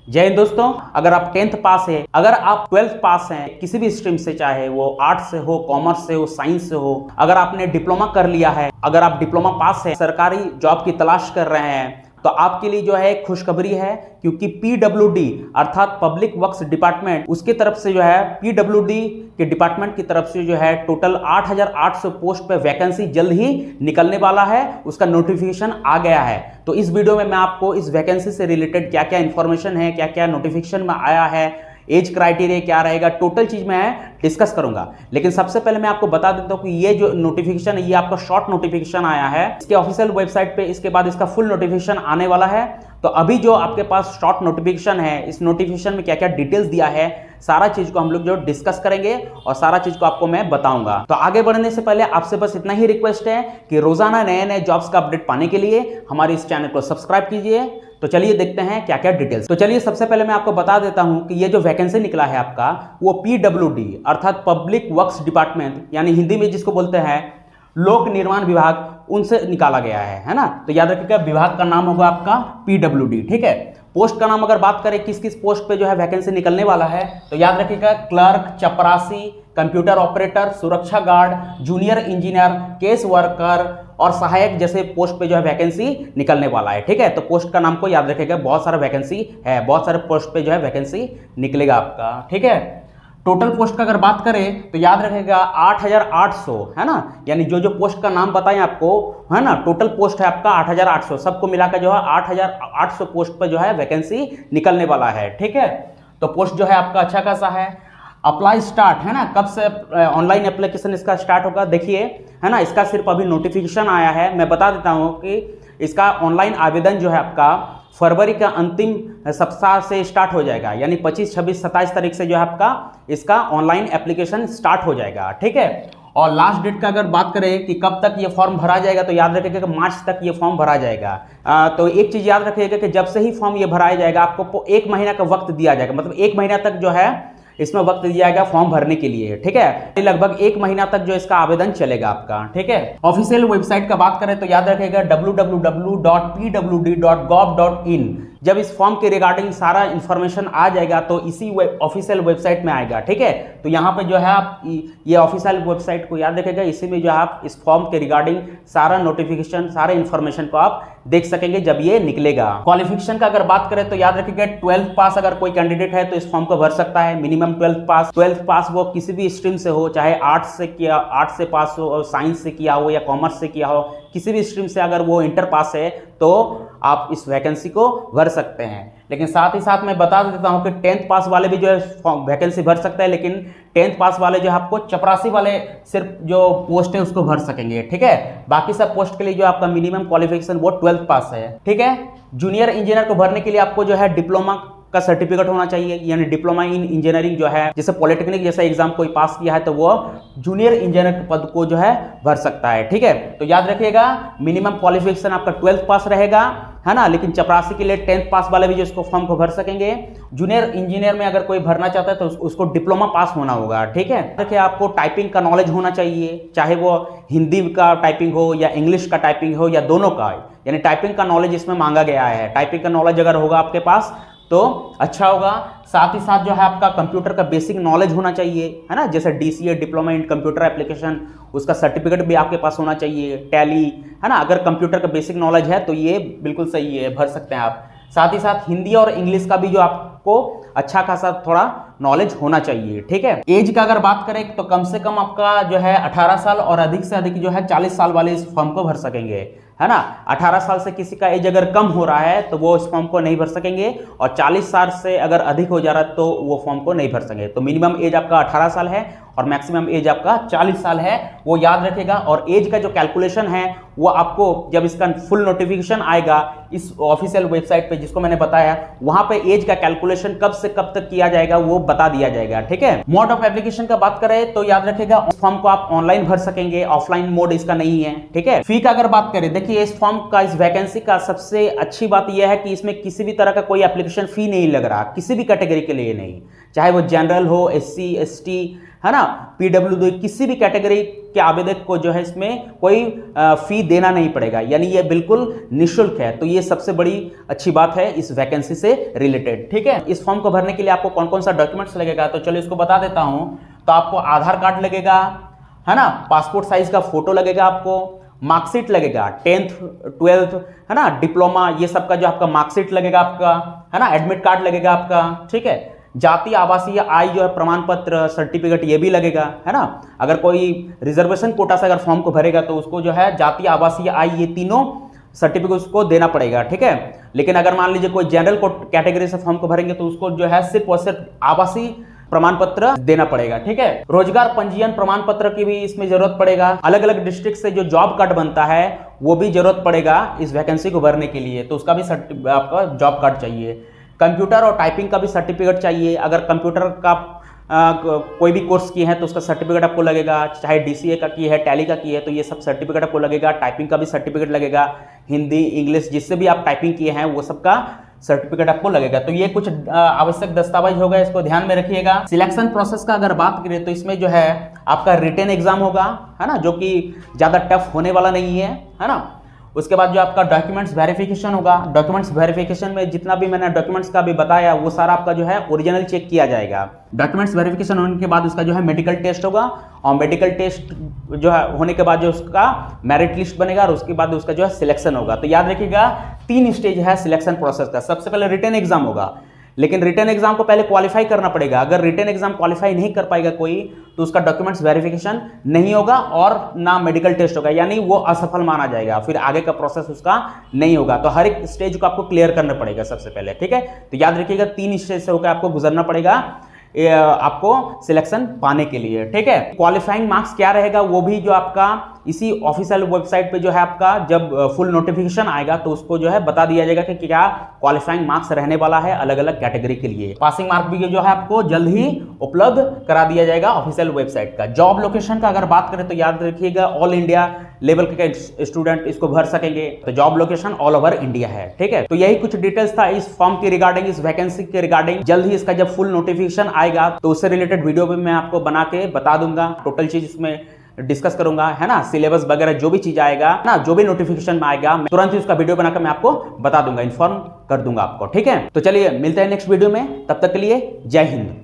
जय हिंद दोस्तों। अगर आप 10th पास है, अगर आप 12th पास हैं किसी भी स्ट्रीम से, चाहे वो आर्ट्स से हो, कॉमर्स से हो, साइंस से हो, अगर आपने डिप्लोमा कर लिया है, अगर आप डिप्लोमा पास है, सरकारी जॉब की तलाश कर रहे हैं, तो आपके लिए जो है एक खुशखबरी है, क्योंकि पीडब्ल्यूडी अर्थात पब्लिक वर्क्स डिपार्टमेंट, उसकी तरफ से जो है पीडब्ल्यूडी के डिपार्टमेंट की तरफ से जो है टोटल 8,800 पोस्ट पे वैकेंसी जल्द ही निकलने वाला है। उसका नोटिफिकेशन आ गया है। तो इस वीडियो में मैं आपको इस वैकेंसी से रिलेटेड क्या क्या इंफॉर्मेशन है, क्या क्या नोटिफिकेशन में आया है, एज क्राइटेरिया क्या रहेगा, टोटल चीज मैं डिस्कस करूंगा। लेकिन सबसे पहले मैं आपको बता देता हूं कि ये जो नोटिफिकेशन है, ये आपका शॉर्ट नोटिफिकेशन आया है इसके ऑफिशियल वेबसाइट पे। इसके बाद इसका फुल नोटिफिकेशन आने वाला है। तो अभी जो आपके पास शॉर्ट नोटिफिकेशन है, इस नोटिफिकेशन में क्या क्या डिटेल्स दिया है, सारा चीज को हम लोग जो डिस्कस करेंगे और सारा चीज को आपको मैं बताऊंगा। तो आगे बढ़ने से पहले आपसे बस इतना ही रिक्वेस्ट है कि रोजाना नए नए जॉब्स का अपडेट पाने के लिए हमारे इस चैनल को सब्सक्राइब कीजिए। तो चलिए देखते हैं क्या क्या डिटेल्स। तो चलिए सबसे पहले मैं आपको बता देता हूं कि ये जो वैकेंसी निकला है आपका, वो पीडब्ल्यूडी अर्थात पब्लिक वर्क्स डिपार्टमेंट, यानी हिंदी में जिसको बोलते हैं लोक निर्माण विभाग, उनसे निकाला गया है ना। तो याद रखिएगा विभाग का नाम होगा आपका पीडब्ल्यूडी, ठीक है। पोस्ट का नाम अगर बात करें किस किस पोस्ट पे जो है वैकेंसी निकलने वाला है, तो याद रखिएगा क्लर्क, चपरासी, कंप्यूटर ऑपरेटर, सुरक्षा guard, junior engineer, case worker और सहायक जैसे पोस्ट पे जो है वैकेंसी निकलने वाला है, ठीक है। तो पोस्ट का नाम को याद रखिएगा, बहुत सारा वैकेंसी है, बहुत सारे पोस्ट पे जो है वैकेंसी निकलेगा आपका, ठीक है। टोटल पोस्ट का अगर बात करें तो याद रखेगा 8,800 है ना, यानी जो जो पोस्ट का नाम बताएं आपको, है ना, टोटल पोस्ट है आपका 8,800, सबको मिलाकर जो है 8,800 पोस्ट पर जो है वैकेंसी निकलने वाला है, ठीक है। तो पोस्ट जो है आपका अच्छा खासा है। अप्लाई स्टार्ट है ना, कब से ऑनलाइन एप्लीकेशन इसका स्टार्ट होगा, देखिए है ना, इसका सिर्फ अभी नोटिफिकेशन आया है। मैं बता देता हूँ कि इसका ऑनलाइन आवेदन जो है आपका फरवरी का अंतिम सप्ताह से स्टार्ट हो जाएगा, यानी 25, 26, 27 तारीख से जो है आपका इसका ऑनलाइन एप्लीकेशन स्टार्ट हो जाएगा, ठीक है। और लास्ट डेट का अगर बात करें कि कब तक ये फॉर्म भरा जाएगा, तो याद रखिएगा कि मार्च तक ये फॉर्म भरा जाएगा। तो एक चीज याद रखिएगा कि जब से ही फॉर्म ये भराया जाएगा, आपको 1 महीना का वक्त दिया जाएगा, मतलब 1 महीना तक जो है इसमें वक्त दिया जाएगा फॉर्म भरने के लिए, ठीक है। लगभग 1 महीना तक जो इसका आवेदन चलेगा आपका, ठीक है। ऑफिशियल वेबसाइट का बात करें तो याद रखेगा www.pwd.gov.in। जब इस फॉर्म के रिगार्डिंग सारा इंफॉर्मेशन आ जाएगा तो इसी ऑफिशियल वेबसाइट में आएगा, ठीक है। तो यहाँ पे जो है आप ये ऑफिशियल वेबसाइट को याद रखेगा, इसी में जो है आप इस फॉर्म के रिगार्डिंग सारा नोटिफिकेशन, सारे इंफॉर्मेशन को आप देख सकेंगे जब ये निकलेगा। क्वालिफिकेशन का अगर बात करें तो याद रखिएगा 12th पास अगर कोई कैंडिडेट है तो इस फॉर्म को भर सकता है। मिनिमम 12th पास वो किसी भी स्ट्रीम से हो, चाहे आर्ट्स से पास हो, और साइंस से किया हो या कॉमर्स से किया हो, किसी भी स्ट्रीम से अगर वो इंटर पास है तो आप इस वैकेंसी को भर सकते हैं। लेकिन साथ ही साथ मैं बता देता हूं कि 10th पास वाले भी जो है वैकेंसी भर सकते हैं, लेकिन 10th पास वाले जो है आपको चपरासी वाले सिर्फ जो पोस्ट है उसको भर सकेंगे, ठीक है। बाकी सब पोस्ट के लिए जो आपका मिनिमम क्वालिफिकेशन वो 12th पास है, ठीक है। जूनियर इंजीनियर को भरने के लिए आपको जो है डिप्लोमा का सर्टिफिकेट होना चाहिए, यानी डिप्लोमा इन इंजीनियरिंग जो है, जैसे पॉलिटेक्निक जैसा एग्जाम कोई पास किया है तो वो जूनियर इंजीनियर के पद को जो है भर सकता है, ठीक है। तो याद रखिएगा मिनिमम क्वालिफिकेशन आपका 12th पास रहेगा, है ना। लेकिन चपरासी के लिए 10th पास वाले भी जो इसको फॉर्म को भर सकेंगे। जूनियर इंजीनियर में अगर कोई भरना चाहता है तो उसको डिप्लोमा पास होना होगा, ठीक है। देखिए आपको टाइपिंग का नॉलेज होना चाहिए, चाहे वो हिंदी का टाइपिंग हो या इंग्लिश का टाइपिंग हो या दोनों का, यानी टाइपिंग का नॉलेज इसमें मांगा गया है। टाइपिंग का नॉलेज अगर होगा आपके पास तो अच्छा होगा। साथ ही साथ जो है आपका कंप्यूटर का बेसिक नॉलेज होना चाहिए, है ना, जैसे DCA diploma in computer application, उसका सर्टिफिकेट भी आपके पास होना चाहिए। टैली, है ना, अगर कंप्यूटर का बेसिक नॉलेज है तो ये बिल्कुल सही है, भर सकते हैं आप। साथ ही साथ हिंदी और इंग्लिश का भी जो आपको अच्छा खासा थोड़ा नॉलेज होना चाहिए, ठीक है। एज का अगर बात करें तो कम से कम आपका जो है 18 साल और अधिक से अधिक जो है 40 साल वाले इस फॉर्म को भर सकेंगे, है ना। 18 साल से किसी का एज अगर कम हो रहा है तो वो इस फॉर्म को नहीं भर सकेंगे, और 40 साल से अगर अधिक हो जा रहा है तो वो फॉर्म को नहीं भर सकेंगे। तो मिनिमम एज आपका 18 साल है और मैक्सिमम एज आपका 40 साल है, वो याद रखेगा। और एज का जो कैलकुलेशन है वो आपको जब इसका फुल नोटिफिकेशन आएगा इस ऑफिशियल वेबसाइट पे जिसको मैंने बताया, वहां पे एज का कैलकुलेशन कब से कब तक किया जाएगा वो बता दिया जाएगा, ठीक है। मोड ऑफ एप्लीकेशन का बात करें तो याद रखेगा इस फॉर्म को आप ऑनलाइन भर सकेंगे, ऑफलाइन मोड इसका नहीं है, ठीक है। फी का अगर बात करें, देखिए इस फॉर्म का, इस वैकेंसी का सबसे अच्छी बात यह है कि इसमें किसी भी तरह का कोई एप्लीकेशन फी नहीं लग रहा, किसी भी कैटेगरी के लिए नहीं, चाहे वो जनरल हो, SC ST, है ना, PWD किसी भी कैटेगरी के आवेदक को जो है इसमें कोई फी देना नहीं पड़ेगा, यानी ये बिल्कुल निःशुल्क है। तो ये सबसे बड़ी अच्छी बात है इस वैकेंसी से रिलेटेड। ठीक है, इस फॉर्म को भरने के लिए आपको कौन कौन सा डॉक्यूमेंट्स लगेगा, तो चलो इसको बता देता हूं। तो आपको आधार कार्ड लगेगा, है ना, पासपोर्ट साइज का फोटो लगेगा, आपको मार्कशीट लगेगा, 10th 12th, है ना, डिप्लोमा, ये सब का जो आपका मार्कशीट लगेगा आपका, है ना, एडमिट कार्ड लगेगा आपका। ठीक है, जाति आवासीय आय जो है प्रमाण पत्र सर्टिफिकेट ये भी लगेगा, है ना। अगर कोई रिजर्वेशन कोटा से अगर फॉर्म को भरेगा तो उसको जो है जाति आवासीय आय ये तीनों सर्टिफिकेट उसको देना पड़ेगा। ठीक है, लेकिन अगर मान लीजिए कोई जनरल कैटेगरी से फॉर्म को भरेंगे तो उसको जो है सिर्फ और सिर्फ आवासीय प्रमाण पत्र देना पड़ेगा। ठीक है, रोजगार पंजीयन प्रमाण पत्र की भी इसमें जरूरत पड़ेगा। अलग अलग डिस्ट्रिक्ट से जो जॉब कार्ड बनता है वो भी जरूरत पड़ेगा इस वैकेंसी को भरने के लिए, तो उसका भी आपका जॉब कार्ड चाहिए। कंप्यूटर और टाइपिंग का भी सर्टिफिकेट चाहिए। अगर कंप्यूटर का कोई भी कोर्स किए हैं तो उसका सर्टिफिकेट आपको लगेगा, चाहे DCA का की है, टैली का की है, तो ये सब सर्टिफिकेट आपको लगेगा। टाइपिंग का भी सर्टिफिकेट लगेगा, हिंदी इंग्लिश जिससे भी आप टाइपिंग किए हैं वो सब का सर्टिफिकेट आपको लगेगा। तो ये कुछ आवश्यक दस्तावेज होगा, इसको ध्यान में रखिएगा। सिलेक्शन प्रोसेस का अगर बात करें तो इसमें जो है आपका रिटन एग्जाम होगा, है ना, जो कि ज़्यादा टफ होने वाला नहीं है ना। उसके बाद जो आपका डॉक्यूमेंट्स वेरिफिकेशन होगा, डॉक्यूमेंट्स वेरिफिकेशन में जितना भी मैंने डॉक्यूमेंट्स का भी बताया वो सारा आपका जो है ओरिजिनल चेक किया जाएगा। डॉक्यूमेंट्स वेरिफिकेशन होने के बाद उसका जो है मेडिकल टेस्ट होगा, और मेडिकल टेस्ट जो है होने के बाद जो उसका मेरिट लिस्ट बनेगा और उसके बाद उसका जो है सिलेक्शन होगा। तो याद रखिएगा 3 स्टेज है सिलेक्शन प्रोसेस का। सबसे पहले रिटन एग्जाम होगा, लेकिन रिटन एग्जाम को पहले क्वालिफाई करना पड़ेगा। अगर रिटन एग्जाम क्वालिफाई नहीं कर पाएगा कोई तो उसका डॉक्यूमेंट्स वेरिफिकेशन नहीं होगा और ना मेडिकल टेस्ट होगा, यानी वो असफल माना जाएगा, फिर आगे का प्रोसेस उसका नहीं होगा। तो हर एक स्टेज को आपको क्लियर करना पड़ेगा सबसे पहले। ठीक है, तो याद रखिएगा 3 स्टेज से होकर आपको गुजरना पड़ेगा आपको सिलेक्शन पाने के लिए। ठीक है, क्वालिफाइंग मार्क्स क्या रहेगा वो भी जो आपका इसी ऑफिशियल वेबसाइट पे जो है आपका जब फुल नोटिफिकेशन आएगा तो उसको जो है बता दिया जाएगा कि क्या क्वालिफाइंग मार्क्स रहने वाला है अलग अलग कैटेगरी के लिए। पासिंग मार्क भी जो है आपको जल्द ही उपलब्ध करा दिया जाएगा ऑफिशियल वेबसाइट का। जॉब लोकेशन का अगर बात करें तो याद रखिएगा ऑल इंडिया लेवल के स्टूडेंट इसको भर सकेंगे, तो job location all over India है। ठीक है, तो यही कुछ डिटेल्स था इस फॉर्म के रिगार्डिंग, इस वैकेंसी के रिगार्डिंग। जल्द ही इसका जब फुल नोटिफिकेशन आएगा तो उससे रिलेटेड वीडियो भी मैं आपको बना के बता दूंगा, टोटल चीज इसमें डिस्कस करूंगा, है ना, सिलेबस वगैरह जो भी चीज आएगा ना, जो भी नोटिफिकेशन में आएगा मैं तुरंत ही उसका वीडियो बनाकर मैं आपको बता दूंगा, इन्फॉर्म कर दूंगा आपको। ठीक है, तो चलिए मिलते हैं नेक्स्ट वीडियो में, तब तक के लिए जय हिंद।